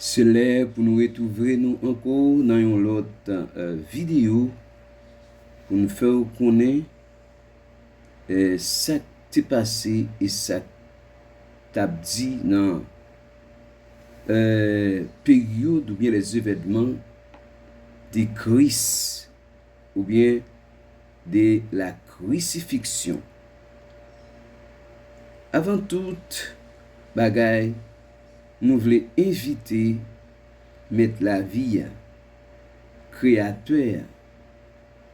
C'est l'heure pour nous retrouver nous encore dans une autre vidéo pour nous faire connaître ce qui est passé et ce qui t'a dit dans période ou bien les événements de Christ ou bien de la crucifixion. Avant toute bagaille, nous voulons inviter mettre la vie, créateur,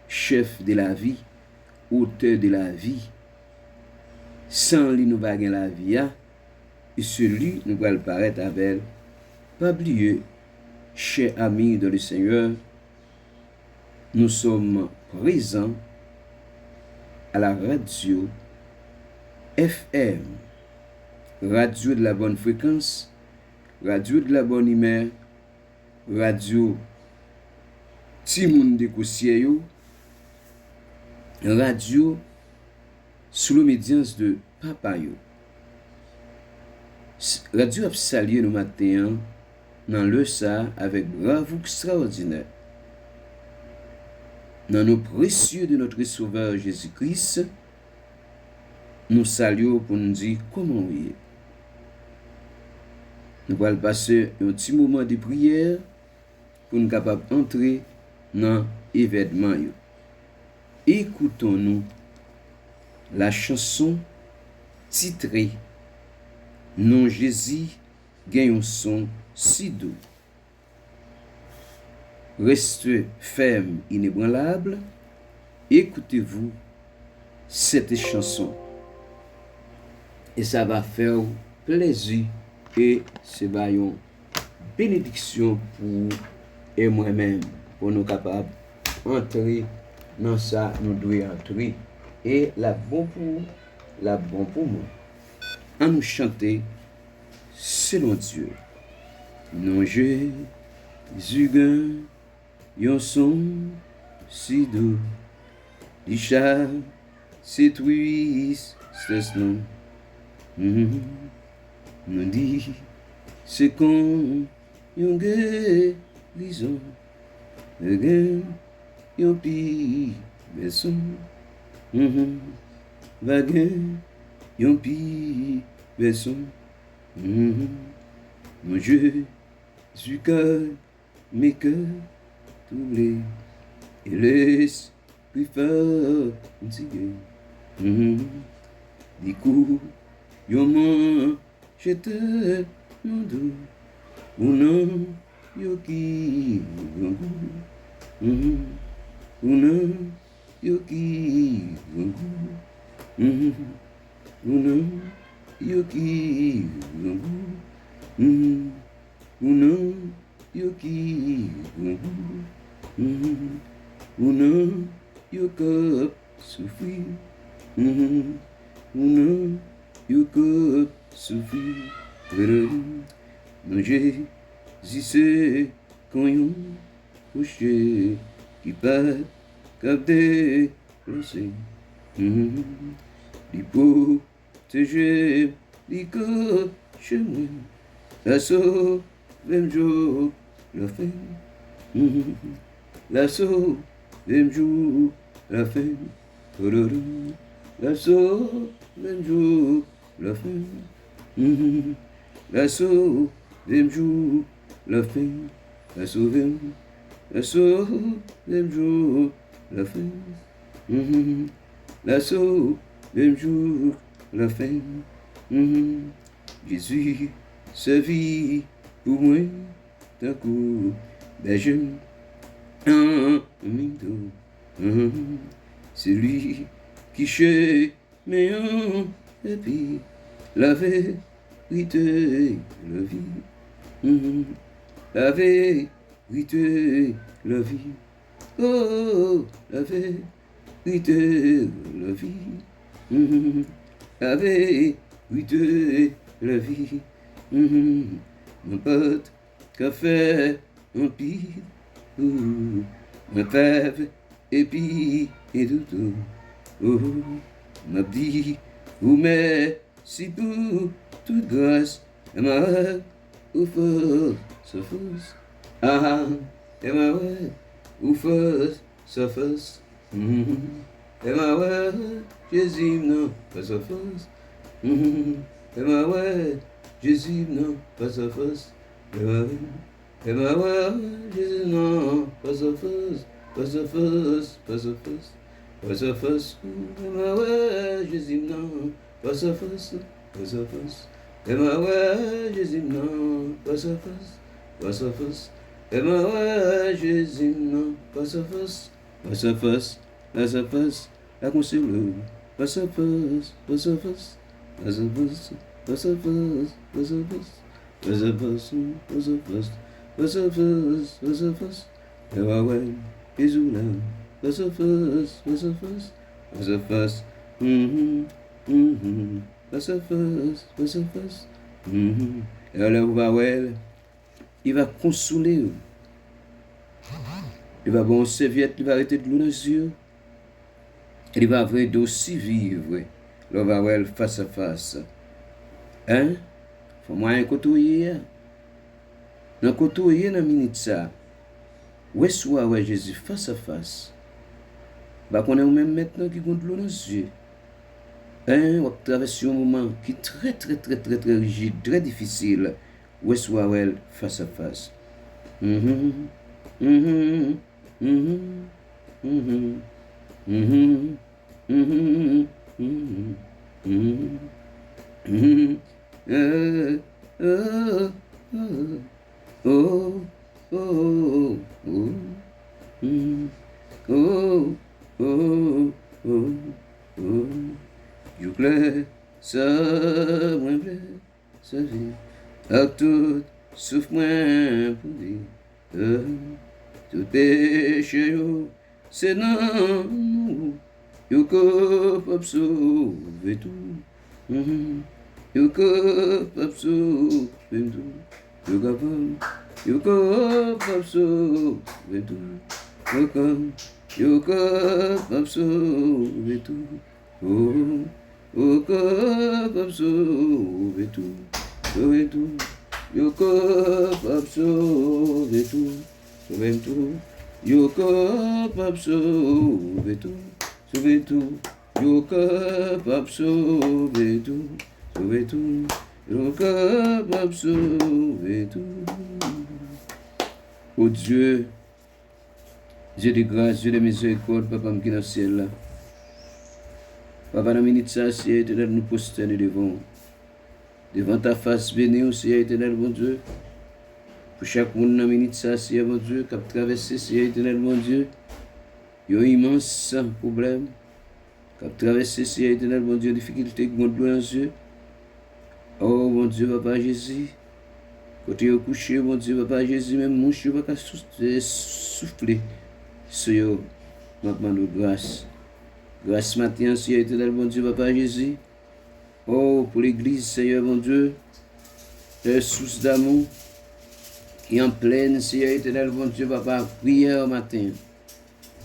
chef de la vie, auteur de la vie. Sans lui, nous pas la vie, et celui nous va le paraître avec. Pas oublier, chers amis de le Seigneur, nous sommes présents à la radio FM, radio de la bonne fréquence, radio de la bonne humeur, radio Timoun de Koussieyo, radio sous l'obédience de Papayo. Radio a salué nous matin dans le ça avec bravoure extraordinaire. Dans nos précieux de notre Sauveur Jésus-Christ, nous saluons pour nous dire comment il est. Nous allons passer un petit moment de prière pour nous capables d'entrer dans l'événement. Écoutons-nous la chanson titrée Non Jésus gagne un son si doux. Restez ferme, inébranlable. Écoutez-vous cette chanson. Et ça va faire plaisir et c'est une bénédiction pour et moi-même, pour nous capables d'entrer dans ça, nous devons entrer. Et la bon pour moi. À nous chanter selon Dieu. Non, Jésus gagne un son si doux. Richard, c'est triste, c'est non. Nous dit, c'est qu'on yon guérison. Le gain, yon pi beson. Va gain, yon pi beson. Mon Jésus cœur, mes cœurs troublés, et l'esprit fatigué. Du coup, yon man, j'étais mon dos, ou non, yon qui yon goût. Ou non, yon qui yon goût. Ou non, yon qui yon goût. Ou non, yon qui yon goût. Ou non, yon cop souffrir. Ou non, yon cop souffrir. Non, Jésus, c'est quand yon couché qui part capter le sein. Il protéger les corps chez moi. La sauve, même jour, la fin. La sauve, même jour, la fin. La sauve, même jour, la fin. La sauve, même jour, la fin. La sauve, même jour, la fin. La sauve, même jour, la fin. Jésus se vit pour moi, d'un coup, berger, un minto. C'est lui qui chez meilleur, et puis la vérité, la vie. La vérité, la vie. Oh, la vérité, la vie. La vérité, la vie. Mon pote, café, un pire. Ma fève, et puis, et tout. Oh, m'a dit, ou mais, si pour toute grâce, ma au fort so first. Ah, am I word, ou first, so first. Am I word, Jésus, non, pas so first. Am I word, Jésus, non, pas so first. Am I word, Jésus, non, pas so first. Pas so first, pas so first. Pas so first. Am I word, Jésus, non, pas so first. Pas so first. Am I word, Jésus, non, pas so first. Pas so first. Am I word, Jésus, non, pas so first. Pas so first. Pas so first. La consigne. Pas so first. Pas so first. Pas so first. Pas so first. Pas so first. Pas so first. Pas so first. Pas so first. Pas so first. Am I word, Jésus, non, pas so first. Pas so first. Pas so first. Pas so first. Pas so first. Et alors, il va consoler. Il va bon serviette, il va arrêter de l'eau dans les yeux. Il va vrai d'aussi vivre. Il va voir face à face. Hein? Faut moi un côtoyer. Dans côtoyer dans minute ça. Où est-ce que Jésus face à face? Bah qu'on est même maintenant qui compte l'eau dans les yeux. Hein? On traverse un moment qui est très rigide, très difficile. Où est-ce que face à face? You plais, ça, moi plaît, ça vit. À tout, sauf moi pour dire. Tout péché, c'est non, you capable sauver tout. You capable sauver tout. You capable sauver tout. You capable sauver tout. Oh, capable sauver tout. Sauver tout. You capable sauver tout. Sauver tout. You capable sauver tout. Sauver tout. You capable sauver tout. Sauver tout. You capable sauver tout. Oh Dieu, Dieu de grâce, Dieu de miséricorde, Papa qui est dans le ciel là. Papa, dans la minute ça, Seigneur éternel, nous prosternons devant ta face bénie, Seigneur éternel, mon Dieu. Pour chaque monde dans la minute ça, Seigneur, mon Dieu, qui a traversé, Seigneur éternel, mon Dieu, il y a un immense problème. Qui a traversé, Seigneur éternel, mon Dieu, difficulté, qui monte loin dans les yeux. Oh, mon Dieu, Papa Jésus, quand tu es couché, mon Dieu, Papa Jésus, même mon chien, pas souffler. Seigneur, je demande grâce. Grâce matin, Seigneur éternel, mon Dieu, Papa Jésus. Oh, pour l'église, Seigneur, mon Dieu, source d'amour, qui est en pleine, Seigneur éternel, mon Dieu, Papa, prière au matin.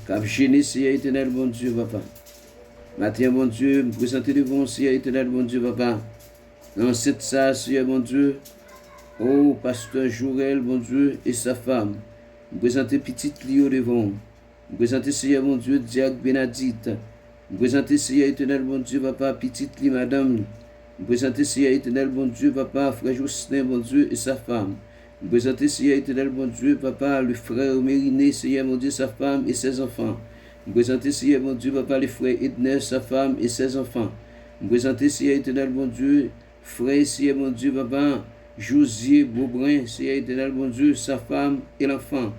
Cap gêné, Seigneur éternel, mon Dieu, Papa. Matin, mon Dieu, me présenter devant, Seigneur éternel, mon Dieu, Papa. Dans cette salle, Seigneur, mon Dieu. Oh, pasteur Jourel, mon Dieu, et sa femme. Me présenter petite Lio devant. Me présenter, Seigneur, mon Dieu, Diac Benadite. Me présenter, Seigneur éternel, mon Dieu, Papa, petite Li, madame. Me présenter, Seigneur éternel, mon Dieu, Papa, frère Jocelyn, mon Dieu, et sa femme. Me présenter, Seigneur éternel, mon Dieu, Papa, le frère Mériné, Seigneur, mon Dieu, sa femme et ses enfants. Me présenter, Seigneur, mon Dieu, Papa, le frère Edner, sa femme et ses enfants. Me présenter, Seigneur éternel, mon Dieu, frère, Seigneur, mon Dieu, Papa, Josier Beaubrin, Seigneur éternel, mon Dieu, sa femme et l'enfant.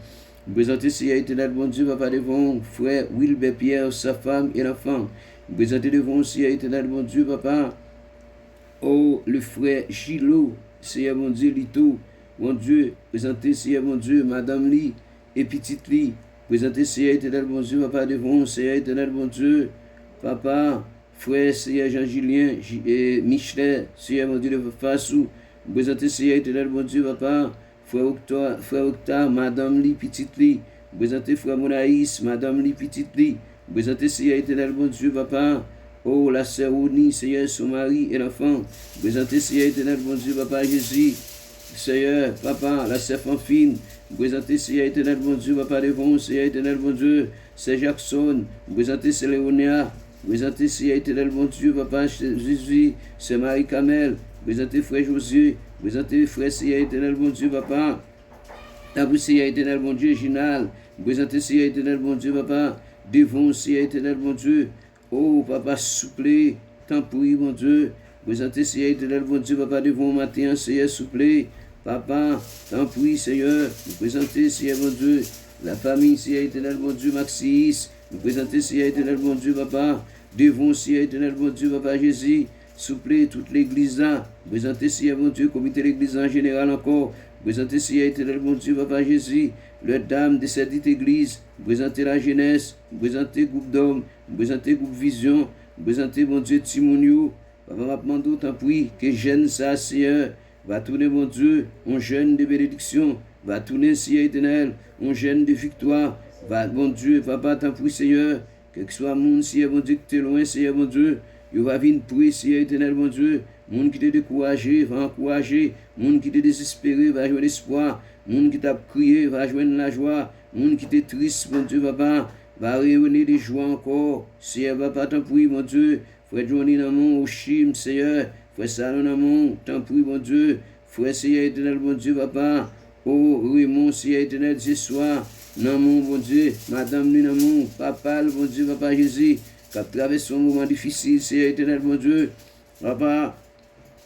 Me présenter, Seigneur éternel, mon Dieu, Papa, devant frère Wilbert Pierre, sa femme et l'enfant. Me présenter devant, Seigneur éternel, mon Dieu, Papa, oh, le frère Gilo, Seigneur, mon Dieu, Lito, mon Dieu, présenter, Seigneur, mon Dieu, Madame Li et Petite Li. Présenter, Seigneur éternel, mon Dieu, Papa, devant, Seigneur éternel, mon Dieu, Papa, frère, Seigneur Jean-Julien et Michelet, Seigneur, mon Dieu, de Fassou. Présenter, Seigneur éternel, mon Dieu, Papa, frère Octa, Madame Li, Petite Li. Présenter, frère Monaïs, Madame Li, Petite Li. Présenter, Seigneur éternel, mon Dieu, Papa, oh, la sœur Oni, Seigneur, son mari et l'enfant. Présenter, Seigneur éternel, mon Dieu, Papa Jésus. Seigneur, papa, la serpent fine, présenter Seigneur éternel, bon Dieu, papa devant, Seigneur éternel, bon Dieu, c'est Jackson, présenter c'est Léonia, présenter Seigneur éternel, bon Dieu, papa, Jésus, c'est Marie-Camel, présenter frère Josué, présenter frère Seigneur éternel, bon Dieu, papa, Tabou Seigneur éternel, bon Dieu, Ginal, présenter Seigneur éternel, bon Dieu, papa, devant Seigneur éternel, bon Dieu, oh, papa, souple, tant prie, bon Dieu, présenter Seigneur éternel, bon Dieu, papa, devant matin, Seigneur, souple, papa, tant prie, Seigneur, nous présenter, Seigneur, bon Dieu, la famille, Seigneur éternel, bon Dieu, Maxis, nous présenter, Seigneur éternel, bon Dieu, papa, devant, Seigneur éternel, bon Dieu, papa, Jésus, souple, toute l'église là, présenter, Seigneur, bon Dieu, comité de l'église en général encore, présenter, Seigneur éternel, bon Dieu, papa, Jésus, le dame de cette dite église, présenter la jeunesse, présenter groupe d'hommes, présenter groupe vision, présenter, bon Dieu, Timonio, papa, m'a demandé autant prie, que jeune ça, Seigneur, va tourner, mon Dieu, un jeune de bénédiction, va tourner, Seigneur éternel, un jeune de victoire, va, mon Dieu, papa, tant prie, Seigneur, quel que soit mon Seigneur, mon Dieu, que tu es loin, Seigneur, mon Dieu, il va venir prier, Seigneur éternel, mon Dieu, monde qui t'a découragé, va encourager, monde qui t'a désespéré, va joindre l'espoir, monde qui t'a crié, va joindre la joie, monde qui t'est triste, mon Dieu, papa, va réunir des joies encore, Seigneur, papa, tant prie, mon Dieu, frère Johnny dans mon Chim, Seigneur, frère Salon dans mon, tant prie, mon Dieu, frère Seigneur éternel, mon Dieu, papa, oh, Raymond, Seigneur éternel, ce soir, dans mon, bon Dieu, madame, lui, dans mon, papa, bon Dieu, papa Jésus, qui a traversé un moment difficile, Seigneur éternel, mon Dieu, papa,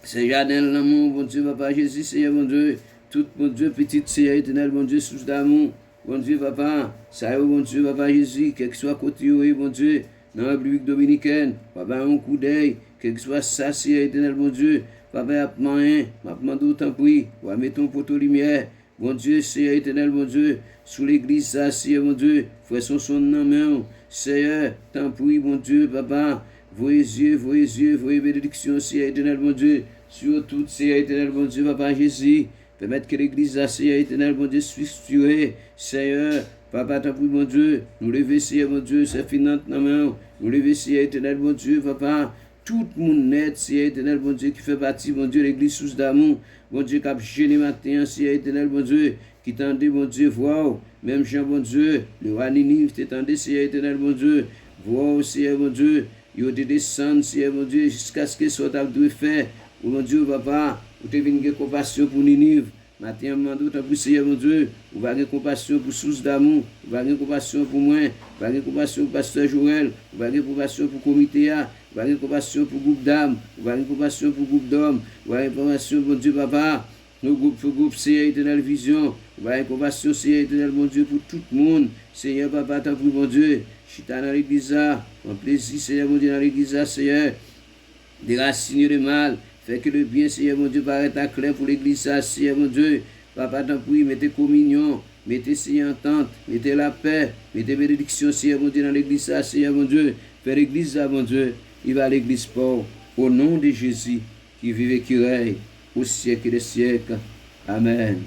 c'est Janelle, dans mon, bon Dieu, papa Jésus, Seigneur, mon Dieu, tout, mon Dieu, petite Seigneur éternel, mon Dieu, sous d'amour, bon Dieu, papa, ça y est, bon Dieu, papa Jésus, quel que soit côté, bon Dieu, dans la République dominicaine, papa, un coup d'œil, quel que soit ça, Seigneur éternel, mon Dieu, papa, a moyen, m'a demandé autant prix, on va mettre ton poteau lumière, bon Dieu, Seigneur éternel, mon Dieu, sous l'église, ça, Seigneur, mon Dieu, frère son nom, main, Seigneur, tant prie, mon Dieu, papa, voyez yeux, voyez bénédiction, Seigneur éternel, mon Dieu, sur tout, Seigneur éternel, mon Dieu, papa Jésus, permettre que l'église, Seigneur éternel, mon Dieu, soit structurée, Seigneur, papa, tant prie, mon Dieu, nous lever, Seigneur, mon Dieu, c'est finante, non, main, nous lever, Seigneur éternel, mon Dieu, papa, tout le monde net, Seigneur éternel, mon Dieu, qui fait partie, mon Dieu, l'église sous d'amour, mon Dieu, qui a gêné matin, Seigneur éternel, mon Dieu, qui tendait, mon Dieu, voir, même Jean, mon Dieu, le roi Ninive, t'étendais, Seigneur éternel, mon Dieu, voir, Seigneur, mon Dieu, il y a des descentes, Seigneur, mon Dieu, jusqu'à ce que soit à doit faire, oh mon Dieu, papa, vous te venez compassion pour Ninive, matin, mandou, t'as pris, Seigneur, mon Dieu, vous avez compassion pour source d'amour, vous avez compassion pour moi, vous avez compassion pour pasteur Joël, vous avez compassion pour comité A, vous avez compassion pour groupe d'âmes, vous avez compassion pour groupe d'hommes, vous avez compassion, mon Dieu, papa, nos groupe, Seigneur éternel vision, vous avez compassion, Seigneur éternel, mon Dieu, pour tout le monde, Seigneur, papa, t'as pris, mon Dieu, chita dans l'église, un plaisir, Seigneur, mon Dieu, dans l'église, Seigneur, déraciner le mal, fait que le bien, Seigneur, mon Dieu, paraît à clair pour l'église, Seigneur, mon Dieu, papa, t'en prie, mettez communion, mettez, Seigneur, entente, mettez la paix, mettez bénédiction, Seigneur, mon Dieu, dans l'église, Seigneur, mon Dieu, fait l'église, mon Dieu, il va à l'église pour, au nom de Jésus, qui vive et qui règne, au siècle des siècles. Amen.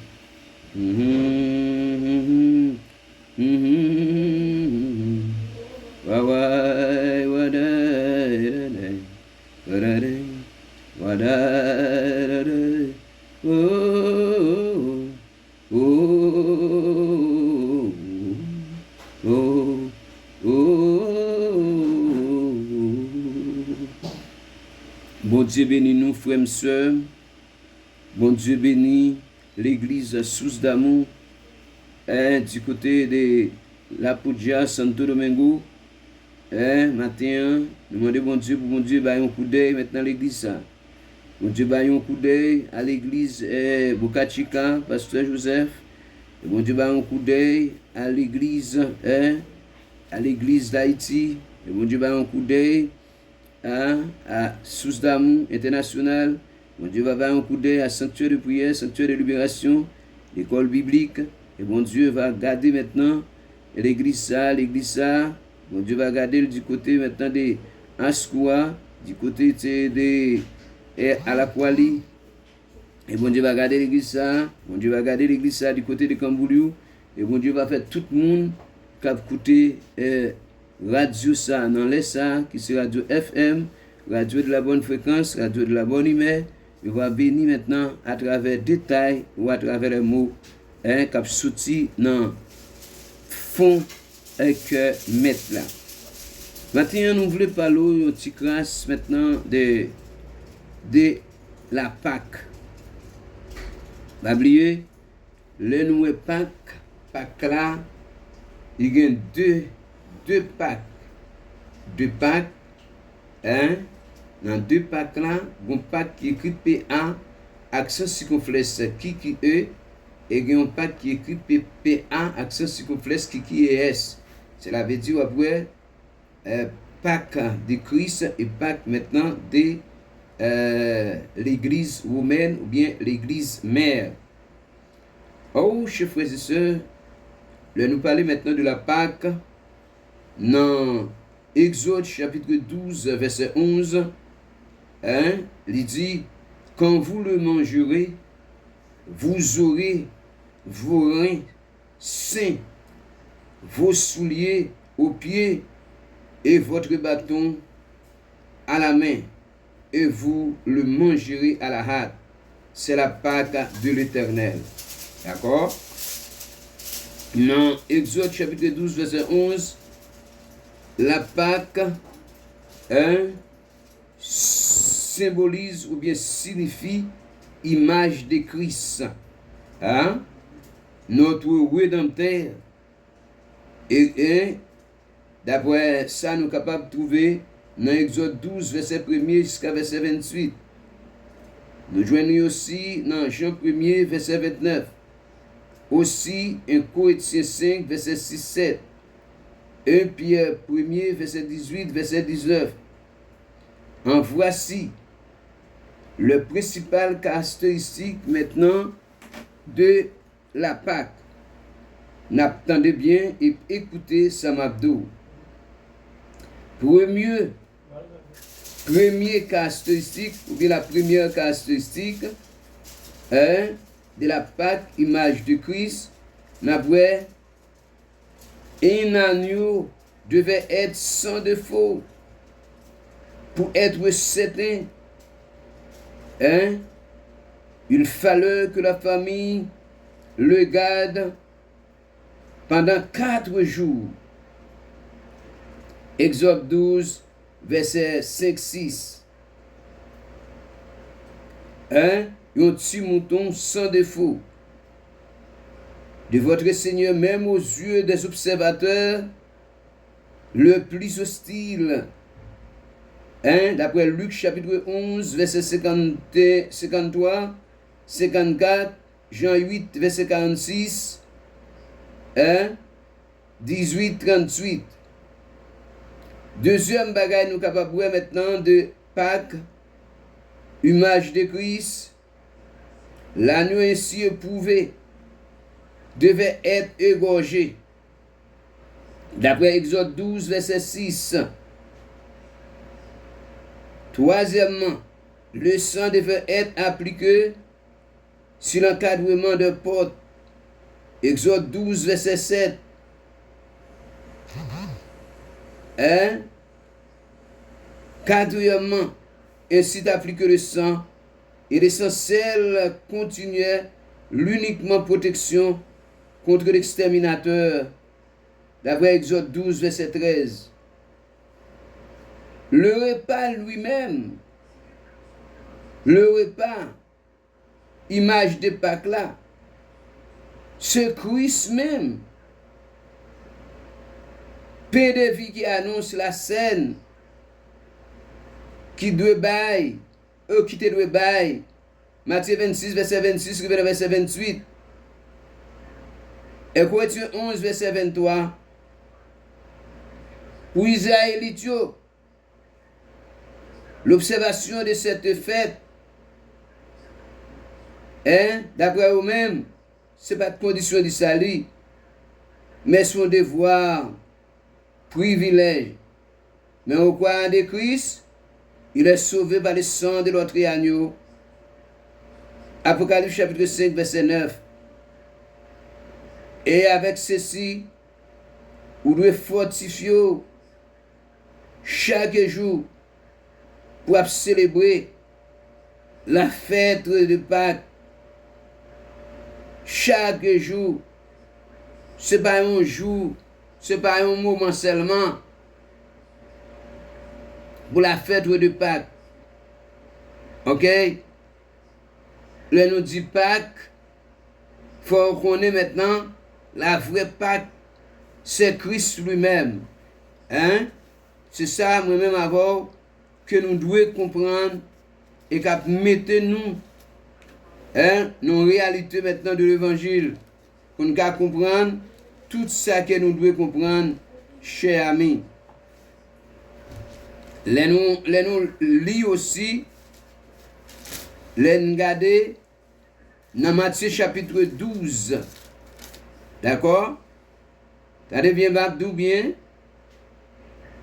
Bon Dieu bénit nous, frères et sœurs. Bon Dieu bénit l'église source d'amour du côté de la Puja, Santo Domingo. Matin, nous demandons bon Dieu pour bon Dieu, un coup d'œil maintenant l'église ça. Bon Dieu, un coup d'œil à l'église Boca Chica, pasteur Joseph. Et bon Dieu, un coup d'œil à l'église d'Haïti. Et bon Dieu, un coup d'œil à Source d'amour international. Bon Dieu va avoir un coup d'œil à sanctuaire de prière, sanctuaire de libération, l'école biblique. Et bon Dieu va garder maintenant l'église ça. Bon Dieu va garder du côté maintenant de Ascoua, du côté de Alakwali. Et bon Dieu va garder l'église ça. Bon Dieu va garder l'église ça du côté de Cambouliou. Et bon Dieu va faire tout le monde qui a écouté radio ça, dans les ça, qui c'est radio FM, radio de la bonne fréquence, radio de la bonne humeur. il va venir maintenant à travers détails ou à travers les mots qui sont sortis dans fond et que mettre là. Maintenant, nous voulons parler un petit crasse maintenant de la Pâque. Pas oublier, le nouveau Pâque là, il y a deux Pâques. Deux Pâques, dans deux Pâques là, il y a un Pâque qui est écrit PA, accent circonflexe qui E, et il y a un Pâque qui est écrit PA, accent circonflexe qui ES. Cela veut dire après Pâques de Christ et Pâques maintenant de l'église romaine ou bien l'église mère. Oh, chers frères et sœurs, nous parlons maintenant de la Pâque dans Exode chapitre 12, verset 11. Il dit, quand vous le mangerez, vous aurez vos reins sains, vos souliers aux pieds et votre bâton à la main, et vous le mangerez à la hâte. C'est la Pâque de l'Éternel. D'accord? Dans Exode chapitre 12, verset 11, la Pâque symbolise ou bien signifie image de Christ. Notre Rédempteur. Et d'après ça, nous sommes capables de trouver dans Exode 12, verset 1 jusqu'à verset 28. Nous joignons aussi dans Jean 1, verset 29. Aussi 1 Corinthiens 5, verset 6-7. 1 Pierre 1, verset 18, verset 19. En voici le principal caractéristique maintenant de la Pâque. N'attendez bien et écoutez Samabdo. Premier caractéristique, ou bien la première caractéristique de la Pâque, image de Christ, un agneau devait être sans défaut pour être certain. Il fallait que la famille le garde pendant 4 jours. Exode 12, verset 5-6. Un petit mouton sans défaut. De votre Seigneur, même aux yeux des observateurs, le plus hostile. D'après Luc chapitre 11, verset 53, 54, Jean 8, verset 46, 18, 38. Deuxième bagaille, nous sommes capables de voir maintenant de Pâques, image de Christ. L'agneau ainsi éprouvé devait être égorgé. D'après Exode 12, verset 6. Troisièmement, le sang devait être appliqué sur l'encadrement de porte. Exode 12, verset 7. Quatrièmement, ainsi d'appliquer le sang, et l'essentiel continuait l'uniquement protection contre l'exterminateur. D'après Exode 12, verset 13. Le repas lui-même, image de Pâques là, ce Christ même, Père de vie qui annonce la scène, qui doit bailler, qui te doit bailler, Matthieu 26, verset 26, verset 28, et Corinthiens 11, verset 23, pour Israélite, l'observation de cette fête, d'après eux-mêmes, ce n'est pas de condition de salut, mais son devoir, privilège. Mais au croyant de Christ, il est sauvé par le sang de l'autre agneau. Apocalypse chapitre 5, verset 9. Et avec ceci, vous devez fortifier chaque jour pour célébrer la fête de Pâques, chaque jour, ce n'est pas un jour, ce n'est pas un moment seulement pour la fête de Pâques. Ok? Là, nous dit Pâques, il faut reconnaître maintenant la vraie Pâques, c'est Christ lui-même. Hein? C'est ça, moi-même, avant, que nous devons comprendre et qu'à mettre nous, hein, nos réalités maintenant de l'évangile, pour nous comprendre tout ça que nous devons comprendre, chers amis. Les nous lit aussi, les nous garder dans Matthieu chapitre 12. D'accord? T'as bien Babdou bien?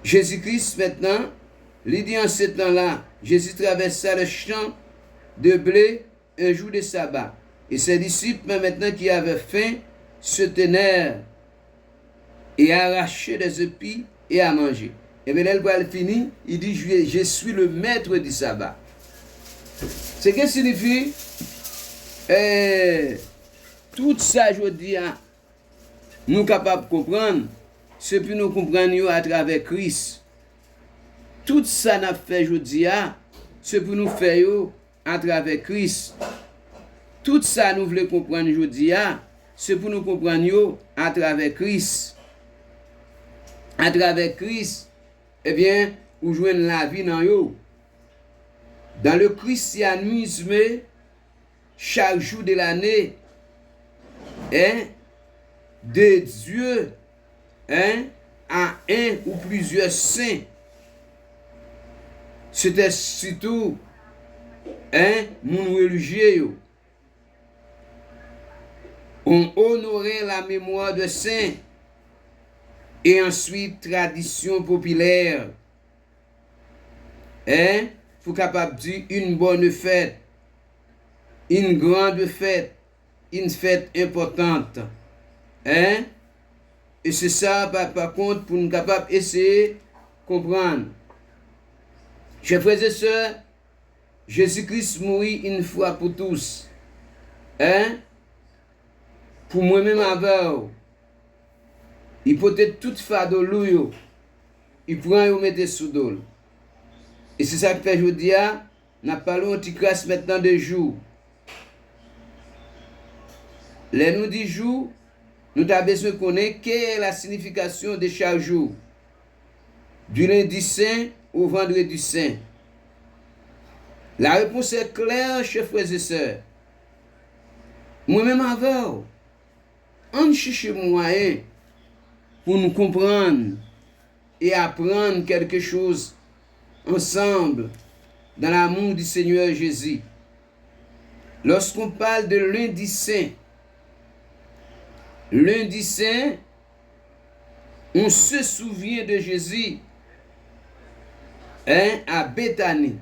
Jésus-Christ maintenant, il dit en ce temps-là, Jésus traversa le champ de blé un jour de sabbat. Et ses disciples, maintenant qui avaient faim, se tenaient et arrachaient des épis et à manger. Et bien là, il finit, il dit, je suis le maître du sabbat. C'est ce que signifie tout ça, je dis, nous sommes capables de comprendre, c'est pour nous comprendre à travers Christ. Tout ça n'a fait, je dis, c'est pour nous faire à travers Christ. Tout ça nous voulons comprendre, je dis, c'est pour nous comprendre à travers Christ. À travers Christ, eh bien, vous jouez la vie dans yo. Dans le christianisme, chaque jour de l'année, hein, de Dieu, hein, à un ou plusieurs saints. C'était surtout, hein, mon religieux. On honorait la mémoire de saints et ensuite tradition populaire. Hein, faut capable de dire une bonne fête, une grande fête, une fête importante. Hein? Et c'est ça, par contre, pour nous capables essayer de comprendre. Chers frères et sœurs, Jésus-Christ mourit une fois pour tous. Hein? Pour moi-même avant, il peut être toute fado louyo. Il prend et met sous dol. Et c'est ça que fait aujourd'hui, nous parlons antichrist maintenant de jours. Les nous dit jours, nous avons besoin de connaître quelle est la signification de chaque jour. Du lundi saint au vendredi saint. La réponse est claire, chers frères et sœurs. Moi-même avant, on cherche moyen pour nous comprendre et apprendre quelque chose ensemble dans l'amour du Seigneur Jésus. Lorsqu'on parle de lundi saint, on se souvient de Jésus, hein, à Béthanie.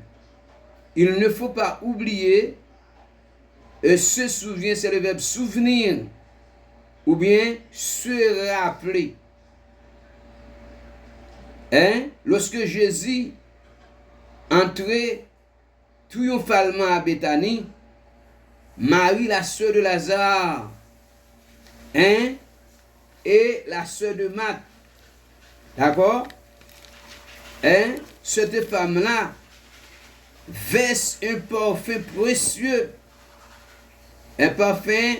Il ne faut pas oublier, se souvient, c'est le verbe souvenir, ou bien se rappeler. Hein? Lorsque Jésus entrait triomphalement à Béthanie, Marie, la sœur de Lazare, hein, et la sœur de Marthe, d'accord, hein, cette femme-là verse un parfum précieux, un parfum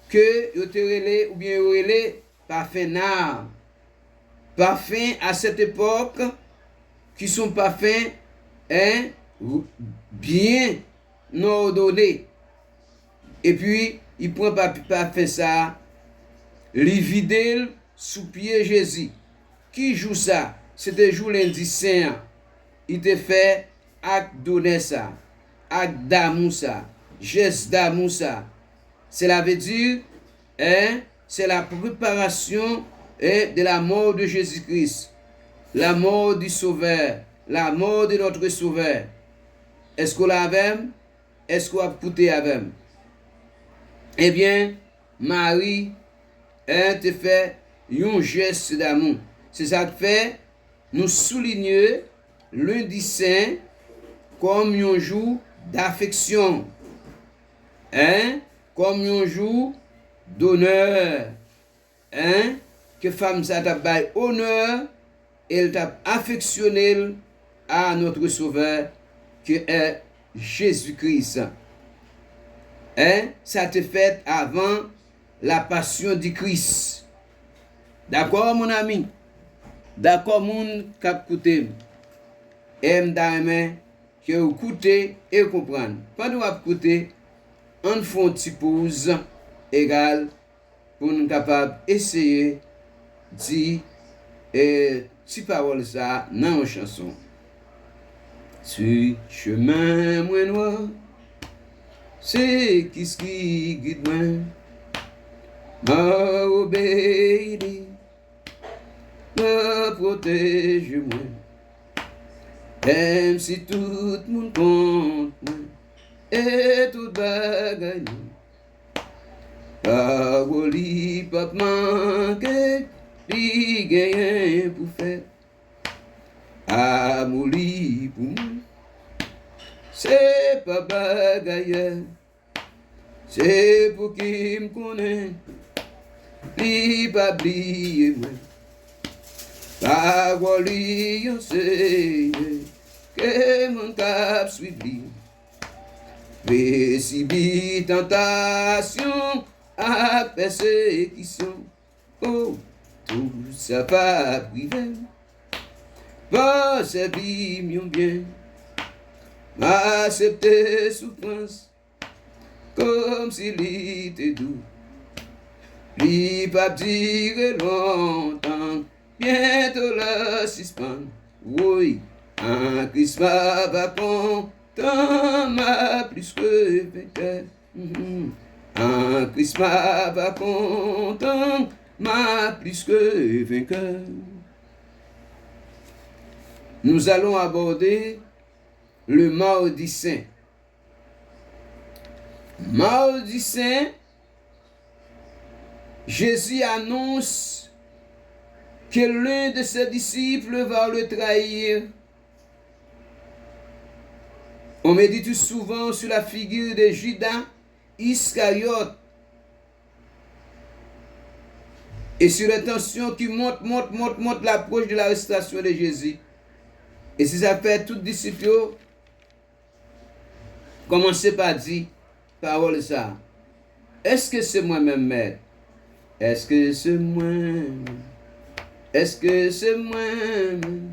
que vous relé ou bien relé parfum nard, parfum à cette époque qui sont parfums, hein, bien ordonnés. Et puis il prend parfum ça, il vide sous pied Jésus. Qui joue ça? C'était jour lundi saint. Il te fait acte d'honneur ça, acte d'amour ça, geste d'amour ça. Cela veut dire, hein, c'est la préparation, hein, de la mort de Jésus-Christ, la mort du Sauveur, la mort de notre Sauveur. Est-ce qu'on l'a avec? Est-ce qu'on a écouté avec? Eh bien, Marie, hein, te fait un geste d'amour. C'est ça que fait, nous soulignons lundi saint comme un jour d'affection. Comme un jour d'honneur. Que femme ça t'a bail honneur, elle t'a affectionné à notre Sauveur, qui est Jésus-Christ. Ça te fait avant la passion du Christ. D'accord, mon ami? D'accord, mon cap écouté. Aime d'aimer que vous écoutez et comprendre. Pendant que vous écoutez, on fait une petite pause égale pour nous capable essayer de dire petite parole ça dans une chanson. Sur chemin moins noir, c'est qui guide moi, m'a obéi, me protège moi, même si tout le monde compte moi, et tout bagaille. Parole pas manquer, li gagne pour faire. Amour li pour moi, c'est pas bagaille. C'est pour qui me connaît, li pas oublier moi. Parole li enseigne, que mon cap suivi. Récibit tentation à persécution. Oh, tout ça va priver. Pas servir mieux bien. M'accepter souffrance comme s'il était doux. Lui pas dire longtemps, bientôt la suspend. Oui, un Christ va content, m'a plus que vainqueur. Un Christ va content, m'a plus que vainqueur. Nous allons aborder le mardi saint. Mardi saint, Jésus annonce que l'un de ses disciples va le trahir. On médite souvent sur la figure de Judas Iscariote et sur les tensions qui montent l'approche de l'arrestation de Jésus. Et si ça fait tout disciple, commencez par dire, parole ça. Est-ce que c'est moi-même, maître? Est-ce que c'est moi-même? Est-ce que c'est moi-même?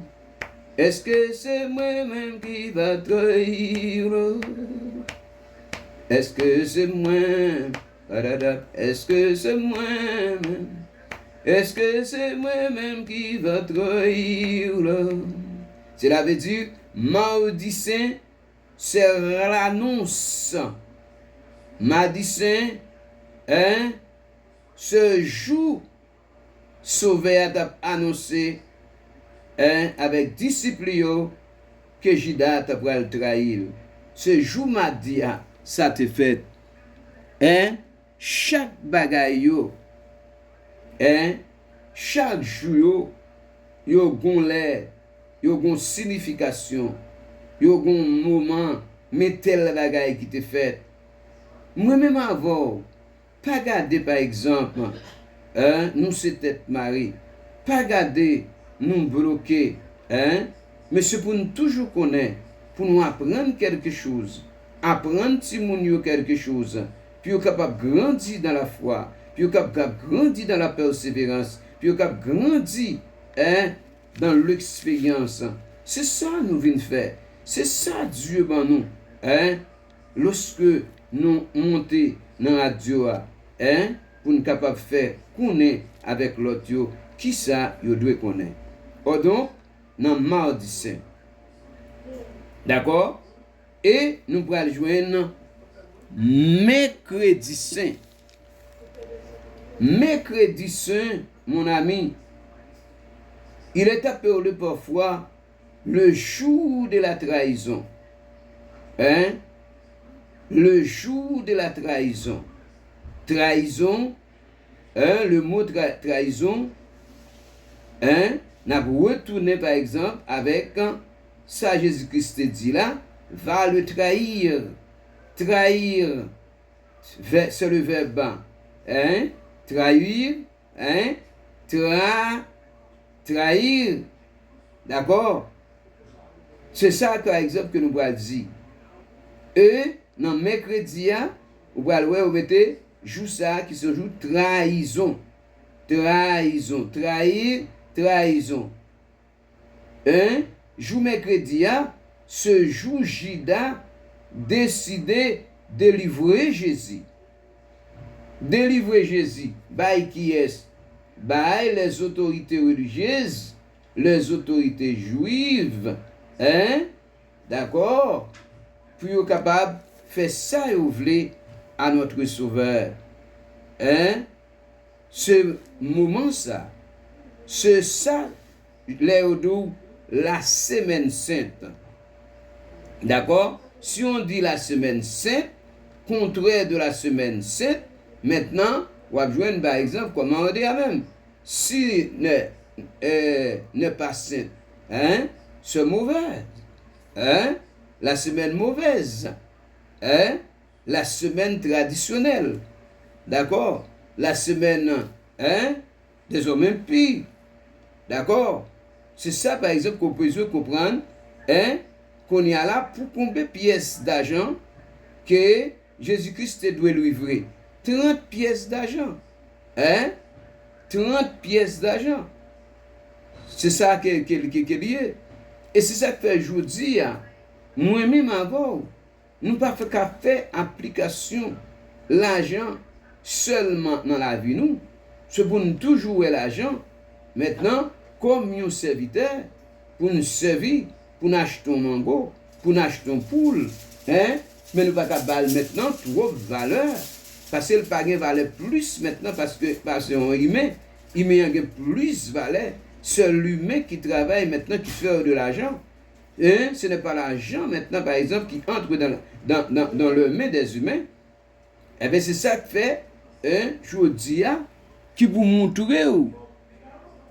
Est-ce que c'est moi-même qui va trahir? Est-ce que c'est moi-même? Est-ce que c'est moi-même? Est-ce que c'est moi-même qui va trahir? Cela veut dire, mardi saint, c'est l'annonce. Mardi saint, ce jour, Sauveur a annoncé avec discipline que Judas a le trahir. Ce jour mardi, ça te fait. Chaque bagaille, chaque jour, yo gon l'air, yo gon signification, yo gon moment, mais tel bagaille qui te fait. Moi-même avant, pas garder par exemple, nous c'est tête mariée, pas garder nous bloquer, mais c'est pour nous toujours connaître, pour nous apprendre quelque chose, apprendre Timounio quelque chose, puis capable de grandir dans la foi, puis capable de grandir dans la persévérance, puis capable de grandir dans l'expérience. C'est ça nous venons faire. C'est ça Dieu ben nous. Lorsque nous montons dans la radio, pour nous capables de faire connaître avec l'autre, qui ça nous doit connaître. Donc, dans mardi saint. D'accord? Et nous pourrons joindre mercredi saint. Mercredi saint, mon ami, il est appelé parfois le jour de la trahison. Le jour de la trahison. Trahison, le mot trahison, n'a retourné par exemple avec ça Jésus-Christ dit là, va le trahir. Trahir, c'est le verbe. Hein? Trahir, hein? Trahir. D'accord? C'est ça, par exemple, que nous allons dire. Et, dans mercredi, vous allez mettre jour ça qui se joue trahison. Trahison. Trahir, trahison. Un jour mercredi, ce jour Judas décidé de livrer Jésus. Délivrer Jésus. By qui est? By les autorités religieuses, les autorités juives. Hein? D'accord? Pour être capable de faire ça et ouvrir à notre Sauveur. Hein? Ce moment ça, c'est ça, la semaine sainte. D'accord? Si on dit la semaine sainte, contraire de la semaine sainte, maintenant, on va jouer par exemple, comment on dit même? Si n'est pas sainte, hein? C'est mauvais. Hein? La semaine mauvaise. Hein? La semaine traditionnelle. D'accord? La semaine, hein? Des hommes impies. D'accord? C'est ça, par exemple, qu'on peut comprendre, hein? Qu'on y a là pour combien de pièces d'argent que Jésus-Christ doit livrer. 30 pièces d'argent. Hein? 30 pièces d'argent. C'est ça qui est lié. Et c'est ça que fait aujourd'hui, moi-même avant, nous ne pouvons pas faire application l'argent seulement dans la vie. Nous, c'est pour nous toujours l'argent. Maintenant, comme un serviteur, pour nous servir, pour nous acheter un mango, pour nous acheter un poule, hein? Mais nous ne pouvons pas maintenant trop de valeur. Parce que le pagan valait plus maintenant parce qu'on humain a plus de valeur. C'est l'humain qui travaille maintenant qui fait de l'argent. Hein? Ce n'est pas l'argent maintenant, par exemple, qui entre dans le main des humains. Eh bien, c'est ça que fait, hein, je dis, qui vous montre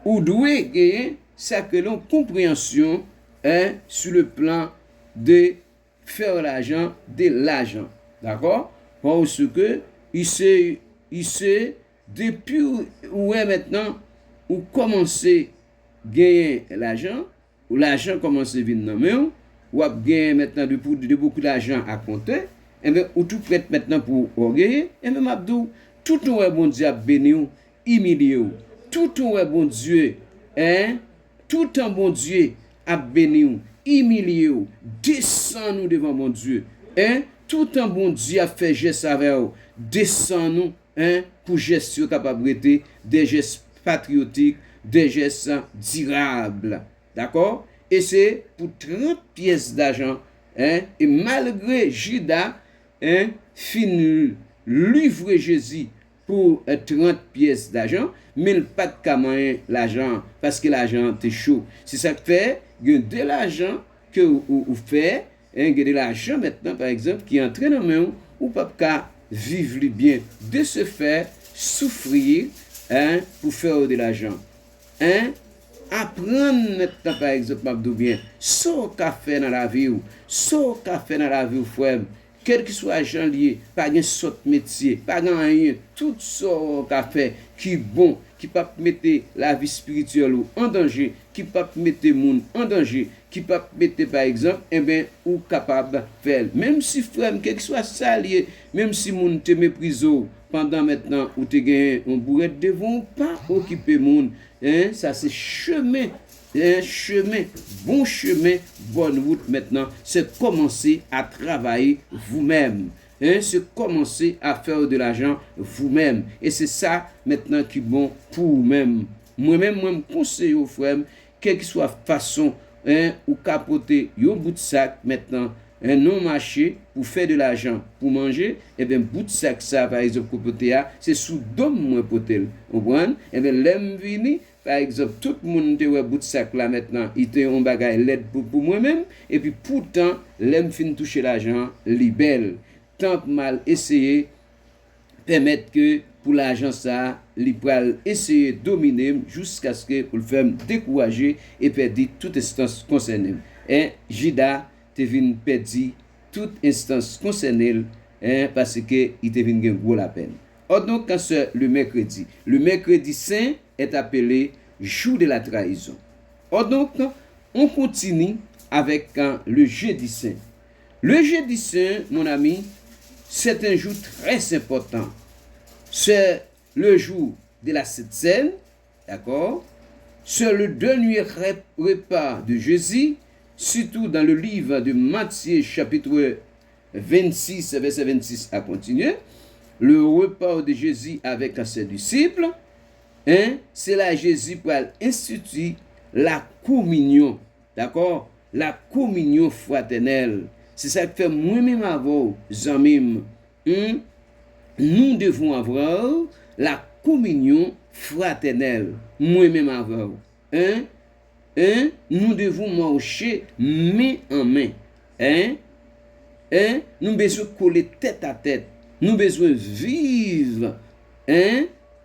ou doit gagner ça que l'on compréhension, hein, sur le plan de faire l'argent de l'argent. D'accord? Parce que il sait depuis où est maintenant ou commencer gagner l'argent, ou l'argent commence à venir dans main, ou à gagner maintenant de beaucoup d'argent à compter, et bien, ou tout prêt maintenant pour gagner, et bien, Abdou, tout un bon Dieu a béni, humilié, tout un bon Dieu, hein, tout un bon Dieu a béni, humilié, descend nous devant mon Dieu, hein, tout un bon Dieu a fait geste avec vous, descend nous, hein, pour gestion capable des gestes patriotiques, des gestes durables. D'accord? Et c'est pour 30 pièces d'argent. Hein? Et malgré Judas, hein, fin livrer Jésus pour 30 pièces d'argent, mais il pas de camarade l'argent, parce que l'argent est chaud. C'est ça que fait, il y a de l'argent que vous faites, hein, il y a de l'argent maintenant, par exemple, qui entre dans main, ou pas vivre bien, de se faire souffrir, hein, pour faire de l'argent. Hein? Apprendre maintenant, par exemple, Mabdou bien, ce qu'a fait dans la vie, frère, quel que soit l'argent lié, pas un saut métier, pas rien, tout ce qu'a fait qui est bon, qui peut mettre la vie spirituelle en danger, qui peut mettre le monde en danger, qui peut mettre, par exemple, eh bien, ou capable de faire. Même si, frère, quel que soit ça lié, même si le monde te méprise, pendant maintenant, où tu gagnes un bourret devant, pas occuper le monde. Hein, ça c'est chemin, bon chemin, bonne route maintenant. C'est commencer à travailler vous-même. Hein, c'est commencer à faire de l'argent vous-même. Et c'est ça maintenant qui est bon pour vous-même. Moi-même, moi me conseille aux frères, quelle que soit façon, hein, ou capoter un bout de sac maintenant, un non marché pour faire de l'argent, pour manger, et bien bout de sac ça, par exemple, c'est sous dôme moins potel. Vous comprenez? Et bien l'aime vini. Par exemple, tout le monde te voit bout de sac là maintenant, il te un bagage l'aide pour moi-même, et puis pourtant, l'aime fin toucher l'argent, libelle. Tant mal essayer, permettre que pour l'argent ça, l'ipral essayer de dominer jusqu'à ce que pour le faire décourager et perdre toute instance concernée. Et Judas te vin perdre toute instance concernée, parce que il te vin gen gros la peine. Or donc quand c'est le mercredi saint est appelé jour de la trahison. Or donc on continue avec le jeudi saint. Le jeudi saint, mon ami, c'est un jour très important. C'est le jour de la Sainte Seine, d'accord? C'est le dernier repas de Jésus, surtout dans le livre de Matthieu, chapitre 26, verset 26 à continuer. Le repas de Jésus avec ses disciples, c'est là Jésus pour instituer la communion, d'accord? La communion fraternelle. C'est ça que fait moi-même avant, amis. Nous devons avoir la communion fraternelle. Moi-même avant. Nous devons marcher main en main. Nous besoin coller tête à tête. Nous besoin vivre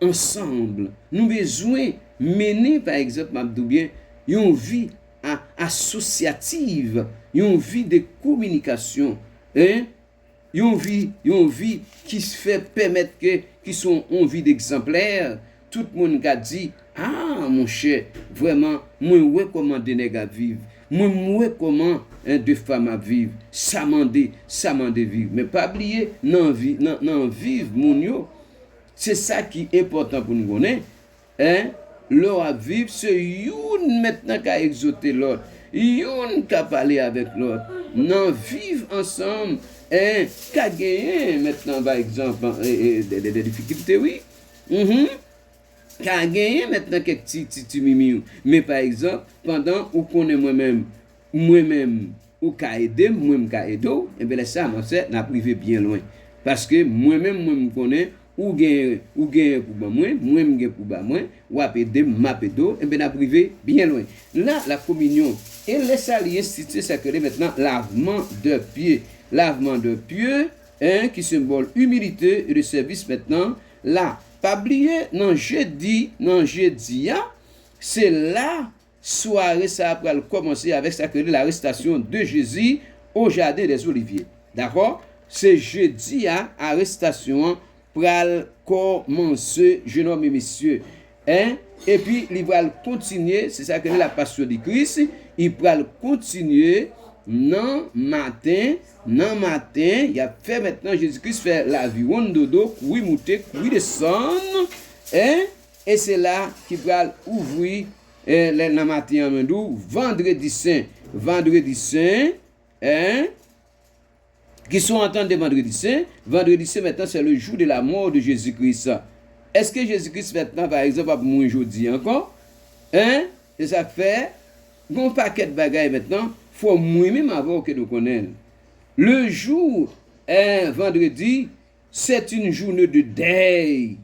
ensemble. Nous besoin mener, par exemple, bien, une vie associative, une vie de communication, une vie qui se fait permettre qui sont une vie d'exemplaire. Tout le monde a dit, ah mon cher, vraiment, moi recommande nèg à vivre. Moi comment deux femmes à vivre. Ça mande vivre. Mais pas oublier non vivre mon yo. C'est ça qui est important pour nous connaître. L'or à vivre, c'est une maintenant qui a exauté l'autre. Une qui a parlé avec l'autre. Non, vivre ensemble. Qui a gagné maintenant, par exemple, des difficultés, oui. Qui a gagné maintenant quelques petits mimi. Mais par exemple, pendant où connaît moi-même, ou qui a aidé, moi-même qui a aidé, et bien ça, moi, c'est n'a privé bien loin. Parce que moi-même, me connais, ou gain pour moi, moi-même gain pour moi, ou a aider, m'a aidé, et bien n'a privé bien loin. Là, la communion, et laisse aller instituer ça que maintenant, lavement de pieds. Lavement de pieds, qui symbole humilité et de service maintenant, là. Pas oublier, non jeudi, c'est la soirée, ça va commencer avec ça que l'arrestation de Jésus au jardin des Oliviers. D'accord? C'est jeudi, arrestation pour commencer, jeune homme et messieurs. Et puis, il va continuer, c'est ça que la passion du Christ, il va continuer. Non matin, il a fait maintenant, Jésus-Christ fait la vie, on dodo, courir monter, courir descendre, et c'est là qu'il va ouvrir le matin en mandou, vendredi saint, qui sont en temps de vendredi saint maintenant c'est le jour de la mort de Jésus-Christ. Est-ce que Jésus-Christ maintenant, par exemple, va mourir aujourd'hui encore? Et ça fait, bon paquet de bagailles maintenant, faut moi-même avoir que nous connaissons. Le jour, vendredi, c'est une journée de deuil.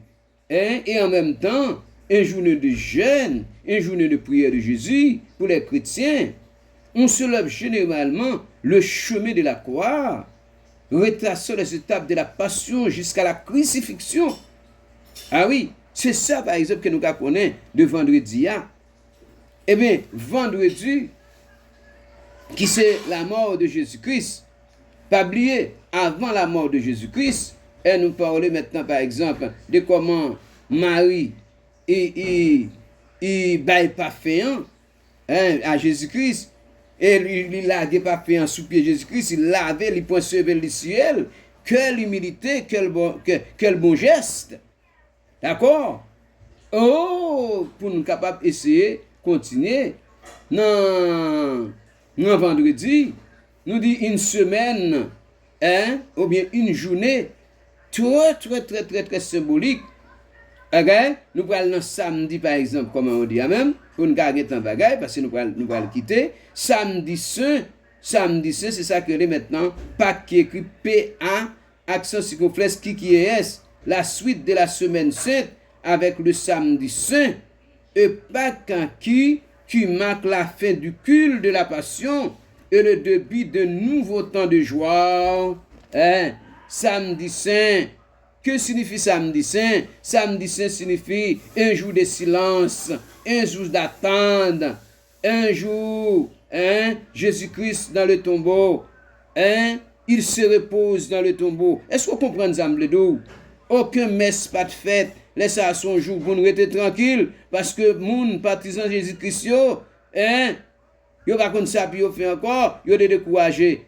Et en même temps, une journée de jeûne, une journée de prière de Jésus pour les chrétiens. On se lève généralement le chemin de la croix, retraçant les étapes de la passion jusqu'à la crucifixion. Ah oui, c'est ça par exemple que nous connaissons de vendredi. Eh bien, vendredi, qui c'est la mort de Jésus-Christ. Pas oublier, avant la mort de Jésus-Christ, elle nous parlait maintenant par exemple de comment Marie il baille parfum à Jésus-Christ, et il laguait parfum sous pied Jésus-Christ, il lavait, il poinçait vers le ciel. Quelle humilité, quel bon geste. D'accord? Oh, pour nous capables d'essayer, continuer. Non, vendredi, nous dit une semaine, ou bien une journée, très symbolique. Okay? Nous allons samedi, par exemple, comme on dit même, pour nous garder un bagage, parce que nous allons quitter. Samedi saint, c'est ça que est maintenant, Pâques qui écrit P-A, accent circonflexe qui est la suite de la semaine sainte, avec le samedi saint, et Pâques qui marque la fin du culte de la passion et le début d'un nouveau temps de joie. Samedi saint. Que signifie samedi saint? Samedi saint signifie un jour de silence, un jour d'attente, un jour Jésus-Christ dans le tombeau, il se repose dans le tombeau. Est-ce qu'on comprend ça, m'bledou? Aucun messe pas de fête. Laisse à son jour pour nous rester tranquille parce que moun partisan Jésus-Christ yo, yo pas comme ça puis yo fait encore, yo de décourager,